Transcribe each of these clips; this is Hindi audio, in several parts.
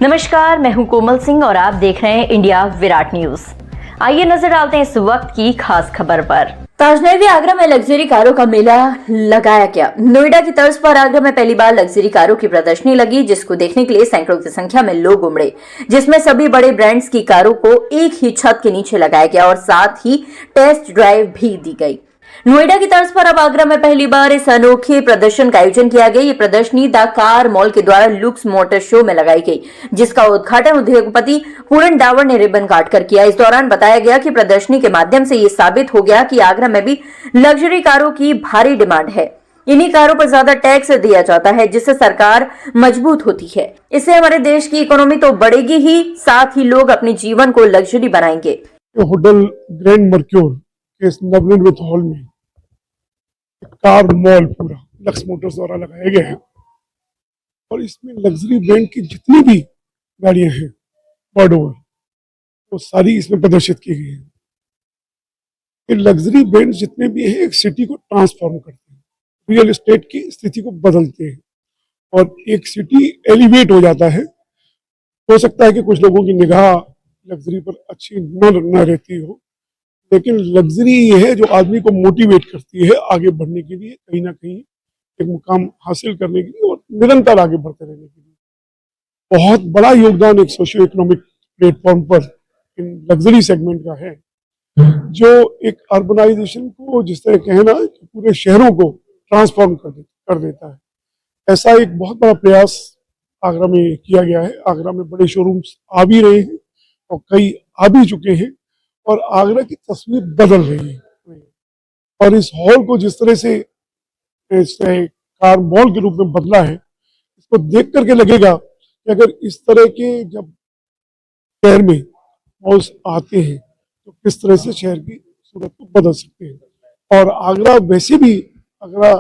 नमस्कार, मैं हूं कोमल सिंह और आप देख रहे हैं इंडिया विराट न्यूज। आइए नजर डालते हैं इस वक्त की खास खबर पर। ताजनगरी आगरा में लग्जरी कारों का मेला लगाया गया। नोएडा की तर्ज पर आगरा में पहली बार लग्जरी कारों की प्रदर्शनी लगी, जिसको देखने के लिए सैकड़ों की संख्या में लोग उमड़े, जिसमें सभी बड़े ब्रांड्स की कारों को एक ही छत के नीचे लगाया गया और साथ ही टेस्ट ड्राइव भी दी गई। नोएडा की तर्ज पर अब आगरा में पहली बार इस अनोखे प्रदर्शन का आयोजन किया गया। ये प्रदर्शनी द कार मॉल के द्वारा लुक्स मोटर शो में लगाई गई, जिसका उद्घाटन उद्योगपति पूरन डावर ने रिबन काटकर किया। इस दौरान बताया गया कि प्रदर्शनी के माध्यम से ये साबित हो गया कि आगरा में भी लग्जरी कारों की भारी डिमांड है। इन्हीं कारों पर ज्यादा टैक्स दिया जाता है, जिससे सरकार मजबूत होती है। इससे हमारे देश की इकोनॉमी तो बढ़ेगी ही, साथ ही लोग अपने जीवन को लग्जरी बनाएंगे। होटल ग्रैंड मर्क्यूर के नवनिर्मित हॉल में कार मॉल पूरा लक्स मोटर्स द्वारा लगाया गया है और इसमें लग्जरी ब्रांड की जितनी भी गाड़ियां हैं वर्ल्ड ओवर वो सारी इसमें प्रदर्शित की गई हैं। ये लग्जरी ब्रांड जितने भी हैं एक सिटी को ट्रांसफॉर्म करते हैं, रियल एस्टेट की स्थिति को बदलते हैं और एक सिटी एलिवेट हो जाता है। हो सकता है कि कुछ लोगों की निगाह लग्जरी पर अच्छी न रहती हो, लेकिन लग्जरी ये है जो आदमी को मोटिवेट करती है आगे बढ़ने के लिए, कहीं ना कहीं एक मुकाम हासिल करने के लिए और निरंतर आगे बढ़ते रहने के लिए। बहुत बड़ा योगदान एक सोशियो इकोनॉमिक प्लेटफॉर्म पर इन लग्जरी सेगमेंट का है, जो एक अर्बनाइजेशन को जिस तरह कहे ना पूरे शहरों को ट्रांसफॉर्म कर देता है। ऐसा एक बहुत बड़ा प्रयास आगरा में किया गया है। आगरा में बड़े शोरूम्स आ भी रहे हैं और कई आ भी चुके हैं और आगरा की तस्वीर बदल रही है। और इस हॉल को जिस तरह से कार मॉल के रूप में बदला है, इसको देख करके लगेगा कि अगर इस तरह के जब शहर में मॉल्स आते हैं तो किस तरह से शहर की सूरत को बदल सकते हैं। और आगरा वैसे भी आगरा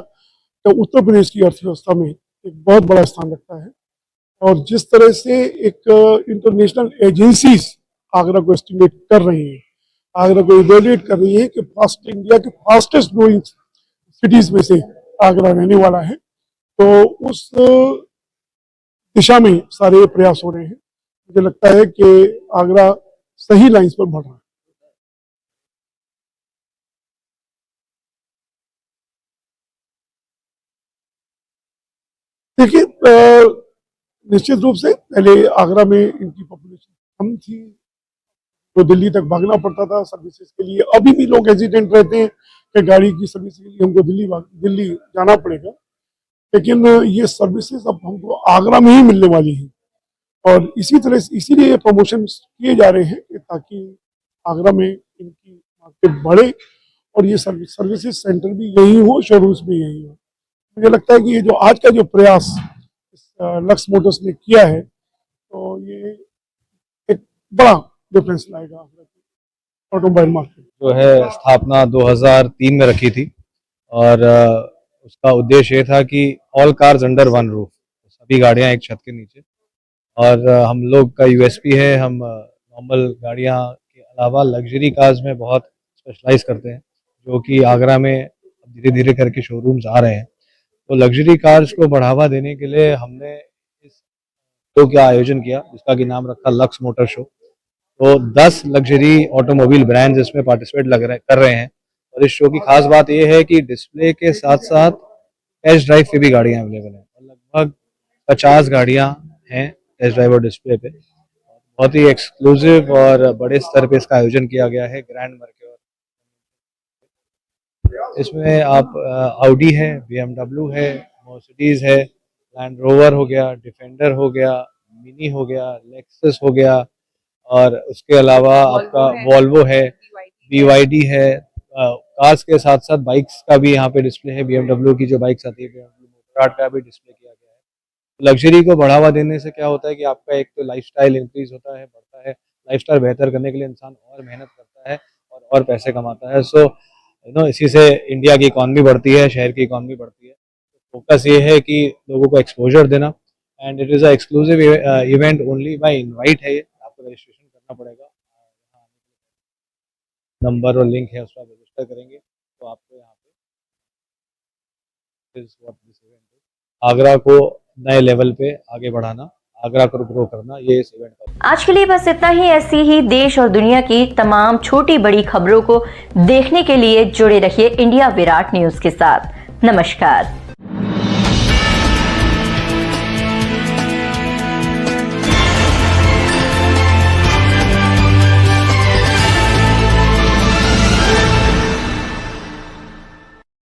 उत्तर प्रदेश की अर्थव्यवस्था में एक बहुत बड़ा स्थान रखता है और जिस तरह से एक इंटरनेशनल एजेंसीज आगरा को एस्टिमेट कर रही हैं, आगरा को इवेल्युएट कर रही है कि इंडिया के फास्टेस्ट ग्रोइंग सिटीज में से आगरा रहने वाला है, तो उस दिशा में सारे प्रयास हो रहे हैं। मुझे लगता है कि आगरा सही लाइंस पर बढ़ रहा है। देखिए, निश्चित रूप से पहले आगरा में इनकी पॉपुलेशन कम थी तो दिल्ली तक भागना पड़ता था सर्विसेज के लिए। अभी भी लोग हेजिटेंट रहते हैं कि गाड़ी की सर्विस के लिए हमको दिल्ली जाना पड़ेगा, लेकिन ये सर्विसेज अब हमको आगरा में ही मिलने वाली है और इसी तरह से इसीलिए ये प्रमोशन किए जा रहे हैं कि ताकि आगरा में इनकी मार्केट बढ़े और ये सर्विसेज सेंटर भी यही हो, शोरूम्स भी यही हो। मुझे लगता है कि ये जो आज का जो प्रयास लक्स मोटर्स ने किया है, तो ये एक बड़ा डिफरेंस लाएगा ऑटोमोबाइल मार्केट। जो है स्थापना 2003 में रखी थी और उसका उद्देश्य ये था कि all cars under one roof, सभी गाड़ियां एक छत के नीचे। और हम लोग का यूएसपी है, हम नॉर्मल गाड़ियां के अलावा लग्जरी कार्स में बहुत स्पेशलाइज करते हैं, जो कि आगरा में धीरे धीरे करके शोरूम्स आ रहे हैं। तो लग्जरी कार्स को बढ़ावा देने के लिए हमने इस शो का आयोजन किया, जिसका कि नाम रखा लक्स मोटर शो। तो 10 लग्जरी ऑटोमोबाइल ब्रांड्स इसमें पार्टिसिपेट कर रहे हैं और इस शो की खास बात यह है कि डिस्प्ले के साथ साथ टेस्ट ड्राइव की भी गाड़ियां अवेलेबल हैं। लगभग 50 गाड़ियां हैं टेस्ट ड्राइव और डिस्प्ले पे। बहुत ही एक्सक्लूसिव और बड़े स्तर पे इसका आयोजन किया गया है ग्रैंड मर्क्यूर। इसमें आप ऑडी है, BMW है, मर्सिडीज है, लैंड रोवर हो गया, डिफेंडर हो गया, मिनी हो गया, लेक्सस हो गया और उसके अलावा आपका वॉल्वो है, BYD है। कार्स के साथ साथ बाइक्स का भी यहाँ पे डिस्प्ले है। BMW की जो बाइक्स आती है, BMW मोटरकार्ट का भी डिस्प्ले किया गया है। लग्जरी को बढ़ावा देने से क्या होता है कि आपका एक तो लाइफस्टाइल इंक्रीज होता है, बढ़ता है। लाइफस्टाइल बेहतर करने के लिए इंसान और मेहनत करता है और पैसे कमाता है। सो इसी से इंडिया की इकॉनमी बढ़ती है, शहर की इकॉनमी बढ़ती है। फोकस ये है कि लोगों को एक्सपोजर देना and it is a exclusive event only by invite है। ये आपको रजिस्ट्रेशन करना पड़ेगा, नंबर और लिंक है, उस पर आप रजिस्टर करेंगे तो आपको यहाँ पे आगरा को नए लेवल पे आगे बढ़ाना, आगरा को ग्रो करना, ये इस इवेंट का। आज के लिए बस इतना ही। ऐसी ही देश और दुनिया की तमाम छोटी बड़ी खबरों को देखने के लिए जुड़े रहिए इंडिया विराट न्यूज के साथ। नमस्कार।